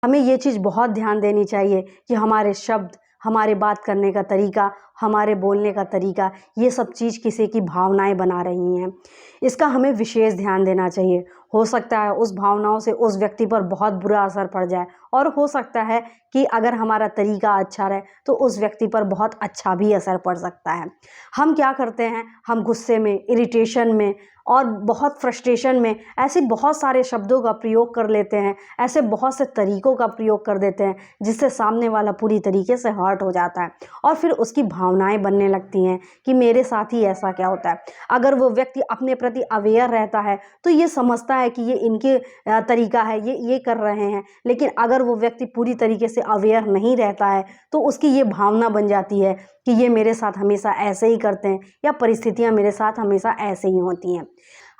हमें ये चीज़ बहुत ध्यान देनी चाहिए कि हमारे शब्द, हमारे बात करने का तरीका, हमारे बोलने का तरीका, ये सब चीज़ किसी की भावनाएं बना रही हैं। इसका हमें विशेष ध्यान देना चाहिए। हो सकता है उस भावनाओं से उस व्यक्ति पर बहुत बुरा असर पड़ जाए, और हो सकता है कि अगर हमारा तरीका अच्छा रहे तो उस व्यक्ति पर बहुत अच्छा भी असर पड़ सकता है। हम क्या करते हैं, हम गुस्से में, इरिटेशन में और बहुत फ्रस्ट्रेशन में ऐसे बहुत सारे शब्दों का प्रयोग कर लेते हैं, ऐसे बहुत से तरीकों का प्रयोग कर देते हैं जिससे सामने वाला पूरी तरीके से हर्ट हो जाता है, और फिर उसकी भावनाएं बनने लगती हैं कि मेरे साथ ही ऐसा क्या होता है। अगर वो व्यक्ति अपने प्रति अवेयर रहता है तो ये समझता है कि ये इनके तरीका है, ये कर रहे हैं। लेकिन अगर वो व्यक्ति पूरी तरीके से अवेयर नहीं रहता है तो उसकी ये भावना बन जाती है कि ये मेरे साथ हमेशा ऐसे ही करते हैं, या परिस्थितियां मेरे साथ हमेशा ऐसे ही होती हैं।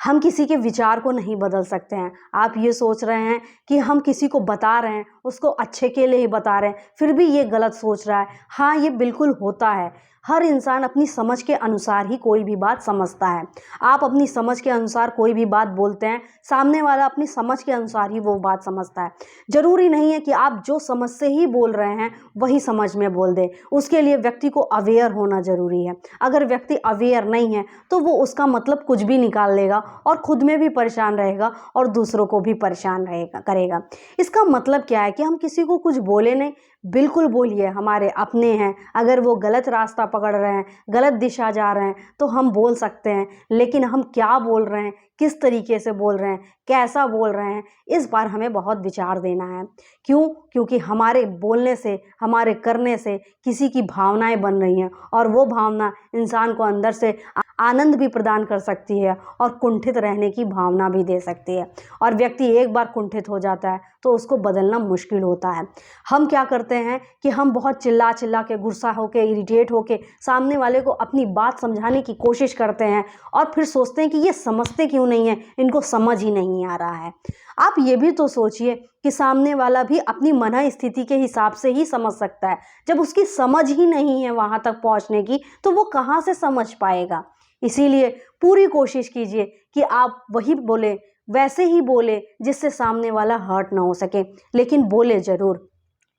हम किसी के विचार को नहीं बदल सकते हैं। आप ये सोच रहे हैं कि हम किसी को बता रहे हैं, उसको अच्छे के लिए ही बता रहे हैं, फिर भी ये गलत सोच रहा है। हाँ, ये बिल्कुल होता है। हर इंसान अपनी समझ के अनुसार ही कोई भी बात समझता है। आप अपनी समझ के अनुसार कोई भी बात बोलते हैं, सामने वाला अपनी समझ के अनुसार ही वो बात समझता है। जरूरी नहीं है कि आप जो समझ से ही बोल रहे हैं वही समझ में बोल दें। उसके लिए व्यक्ति को अवेयर होना जरूरी है। अगर व्यक्ति अवेयर नहीं है तो वो उसका मतलब कुछ भी निकाल लेगा और खुद में भी परेशान रहेगा और दूसरों को भी परेशान करेगा। इसका मतलब क्या है कि हम किसी को कुछ बोले नहीं, बिल्कुल बोलिए, हमारे अपने हैं। अगर वो गलत रास्ता पकड़ रहे हैं, गलत दिशा जा रहे हैं तो हम बोल सकते हैं, लेकिन हम क्या बोल रहे हैं, किस तरीके से बोल रहे हैं, कैसा बोल रहे हैं, इस बार हमें बहुत विचार देना है। क्यों? क्योंकि हमारे बोलने से, हमारे करने से किसी की भावनाएं बन रही हैं, और वो भावना इंसान को अंदर से आनंद भी प्रदान कर सकती है और कुंठित रहने की भावना भी दे सकती है। और व्यक्ति एक बार कुंठित हो जाता है तो उसको बदलना मुश्किल होता है। हम क्या करते हैं कि हम बहुत चिल्ला चिल्ला के, गुस्सा होके, इरिटेट होके सामने वाले को अपनी बात समझाने की कोशिश करते हैं, और फिर सोचते हैं कि ये समझते क्यों नहीं है, इनको समझ ही नहीं आ रहा है। आप ये भी तो सोचिए कि सामने वाला भी अपनी मन स्थिति के हिसाब से ही समझ सकता है। जब उसकी समझ ही नहीं है वहां तक पहुंचने की तो वो कहां से समझ पाएगा। इसीलिए पूरी कोशिश कीजिए कि आप वही बोले, वैसे ही बोले जिससे सामने वाला हर्ट ना हो सके, लेकिन बोले जरूर।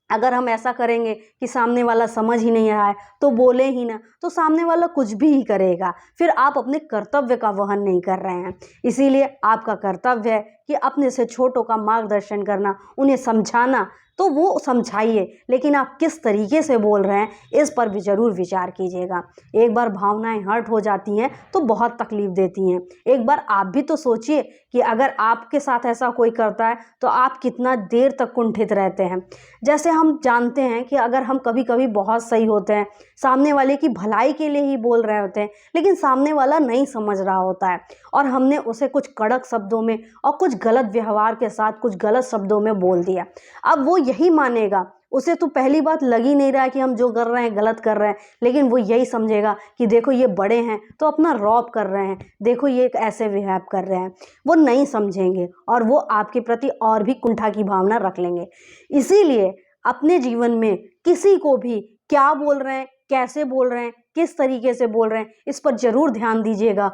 अगर हम ऐसा करेंगे कि सामने वाला समझ ही नहीं रहा है तो बोले ही ना, तो सामने वाला कुछ भी ही करेगा, फिर आप अपने कर्तव्य का वहन नहीं कर रहे हैं। इसीलिए आपका कर्तव्य है कि अपने से छोटों का मार्गदर्शन करना, उन्हें समझाना। तो वो समझाइए, लेकिन आप किस तरीके से बोल रहे हैं इस पर भी ज़रूर विचार कीजिएगा। एक बार भावनाएं हर्ट हो जाती हैं तो बहुत तकलीफ देती हैं। एक बार आप भी तो सोचिए कि अगर आपके साथ ऐसा कोई करता है तो आप कितना देर तक कुंठित रहते हैं। जैसे हम जानते हैं कि अगर हम कभी कभी बहुत सही होते हैं, सामने वाले की भलाई के लिए ही बोल रहे होते हैं, लेकिन सामने वाला नहीं समझ रहा होता है और हमने उसे कुछ कड़क शब्दों में और कुछ गलत व्यवहार के साथ कुछ गलत शब्दों में बोल दिया। अब वो यही मानेगा, उसे तो पहली बात लग ही नहीं रहा है कि हम जो कर रहे हैं गलत कर रहे हैं, लेकिन वो यही समझेगा कि देखो ये बड़े हैं तो अपना रौब कर रहे हैं, देखो ये एक ऐसे बिहेव कर रहे हैं। वो नहीं समझेंगे और वो आपके प्रति और भी कुंठा की भावना रख लेंगे। इसीलिए अपने जीवन में किसी को भी क्या बोल रहे हैं, कैसे बोल रहे हैं, किस तरीके से बोल रहे हैं, इस पर जरूर ध्यान दीजिएगा।